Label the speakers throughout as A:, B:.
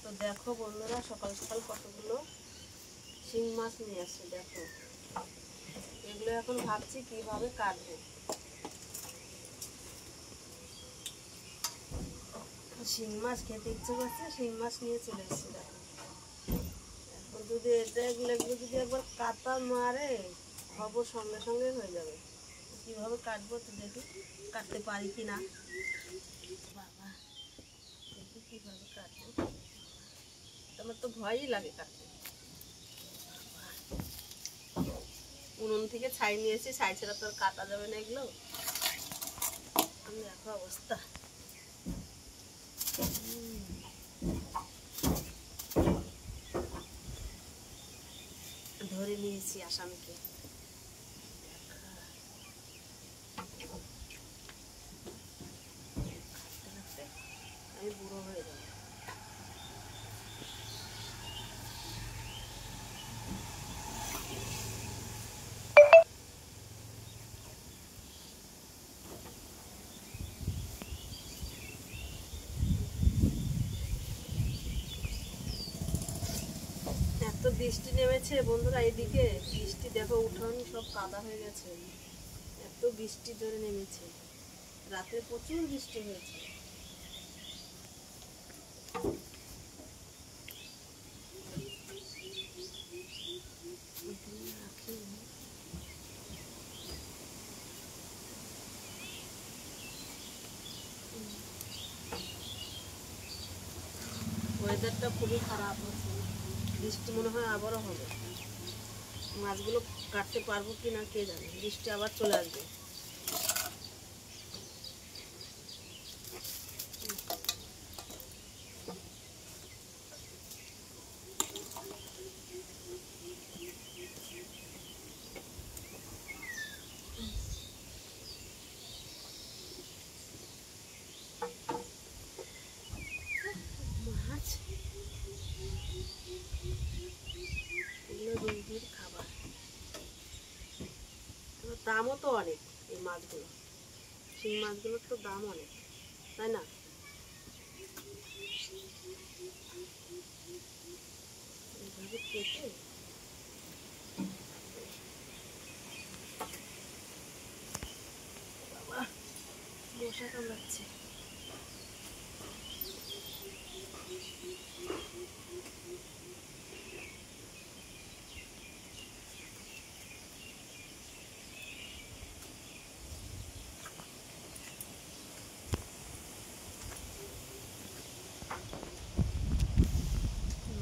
A: তো দেখো বন্ধুরা, সকাল সকাল কতগুলো শিং মাছ নিয়ে আসছে। দেখো এগুলো এখন ভাবছি কিভাবে কাটবো। শিং মাছ খেতে ইচ্ছে করছে, শিং মাছ নিয়ে চলে এসেছি। দেখো এখন যদি এগুলো যদি একবার কাটা মারে খবর সঙ্গে সঙ্গে হয়ে যাবে। কিভাবে কাটবো তো দেখি, কাটতে পারি কি না। বাবা দেখি কিভাবে কাটবো, আমার তো ভয়ই লাগে কাটতে। উনুন থেকে ছাই নিয়েছি, ছাই ছাড়া তো আর কাটা যাবে না এগুলো। আমি দেখো অবস্থা, ধরে নিয়েছি আসামিকে। আমি বুড়ো হয়ে যাবো। এত বৃষ্টি নেমেছে বন্ধুরা, এদিকে বৃষ্টি দেখো, উঠোন সব কাদা হয়ে গেছে। এত বৃষ্টি জোরে নেমেছে, রাতে প্রচুর বৃষ্টি হয়েছে। ওয়েদারটা খুবই খারাপ হচ্ছে, বৃষ্টি মনে হয় আবারও হবে। মাছগুলো কাটতে পারবো কি না কে জানে, বৃষ্টি আবার চলে আসবে। মাছ এগুলো রোগীর খাবার, দামও তো অনেক। এই মাছগুলো, শিং মাছগুলোর তো দাম অনেক, তাই না? এইভাবে কেটে বাবা মশা কামড়াচ্ছে।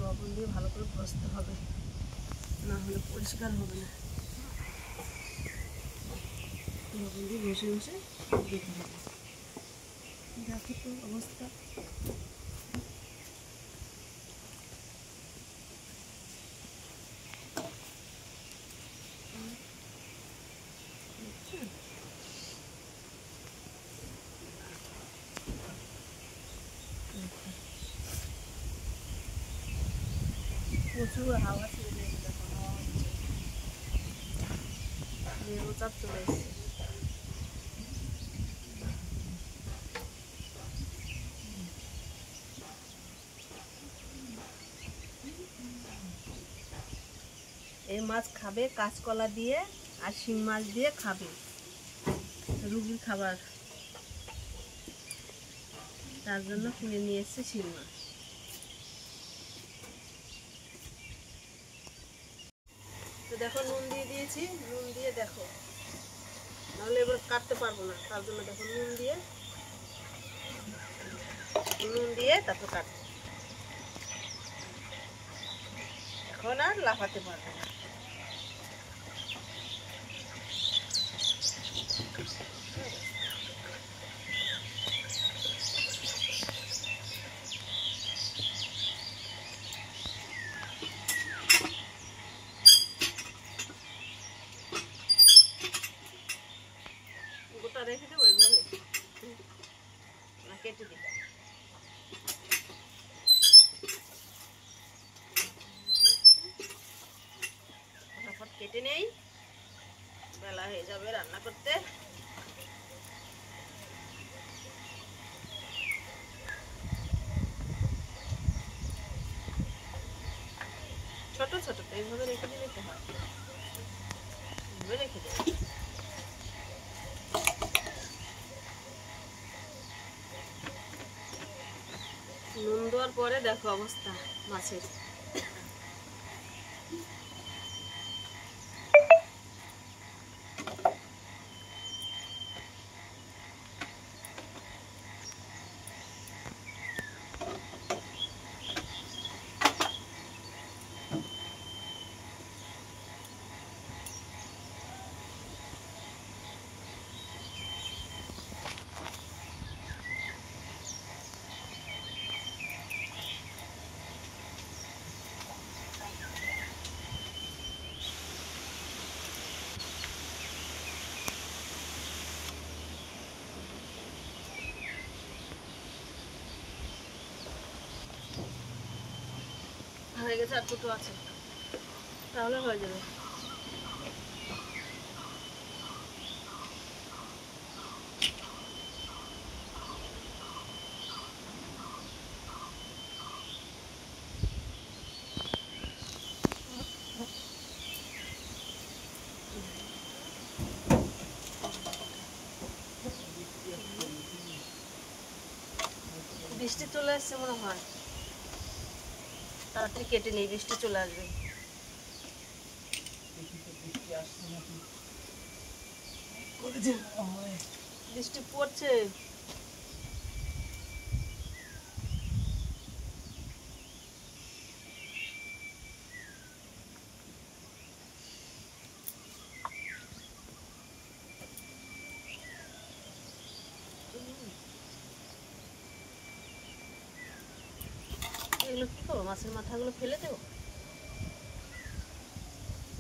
A: লবণ দিয়ে ভালো করে ঘষতে হবে, না হলে পরিষ্কার হবে না। লবণ দিয়ে ঘষে ঘষে দিতে হবে। দেখো তো অবস্থা, প্রচুর হাওয়া ছেড়ে দিয়েছে। দেখো হাওয়া হচ্ছে, মেরুচাপ চলে এসছে। এই মাছ খাবে কাঁচকলা দিয়ে আর শিং মাছ দিয়ে খাবে, রুগীর খাবার। তার জন্য কিনে নিয়ে এসছে শিং মাছ। তো দেখো নুন দিয়ে দিয়েছি, নুন দিয়ে দেখো, নাহলে এবার কাটতে পারবো না। তার জন্য দেখো নুন দিয়ে তারপর কাটবো। এখন আর লাফাতে পারবো না। গোটা রেখে দেবো এইভাবে, না কেটে দিই? ফটাফট কেটে নেই, বেলা হয়ে যাবে রান্না করতে। ছোট ছোট তো এইভাবে রেখে দিলে তো হয়, এইভাবে রেখে দেবে। নুন দেওয়ার পরে দেখো অবস্থা মাছের। হয়ে গেছে, আর দুটো আছে, তাহলে হয়ে যাবে। বৃষ্টি চলে আসছে মনে হয়, তাড়াতাড়ি কেটে নেই, বৃষ্টি চলে আসবে। বৃষ্টি পড়ছে। এগুলো কি করবো, মাছের মাথাগুলো ফেলে দেবো,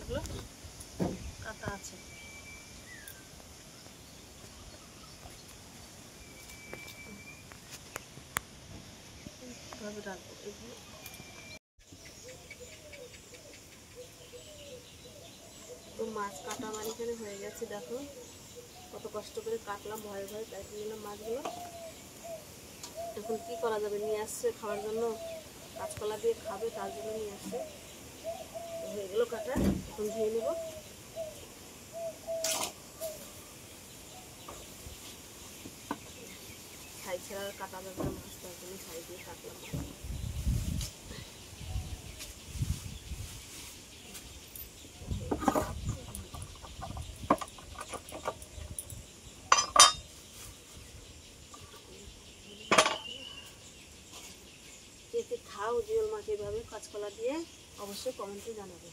A: এগুলো কাটা আছে। কিভাবে রাখবো এগুলো? তো মাছ কাটা আমার এখানে হয়ে গেছে, দেখো কত কষ্ট করে কাটলাম, ভয়ে ভয়ে কেটে নিলাম মাছগুলো। এখন কি করা যাবে, নিয়ে আসছে খাওয়ার জন্য, কাঁচকলা দিয়ে খাবে তার জন্য নিয়ে আসছে। হয়ে গেলো কাটা, এখন ধুয়ে নেব। ছাই ছাড়া কাটা যাবে না মাছ, তার জন্য ছাই দিয়ে কাটলাম। কে কে খাও জিওল মাছ এভাবে কাঁচকলা দিয়ে, অবশ্যই কমেন্টে জানাবে।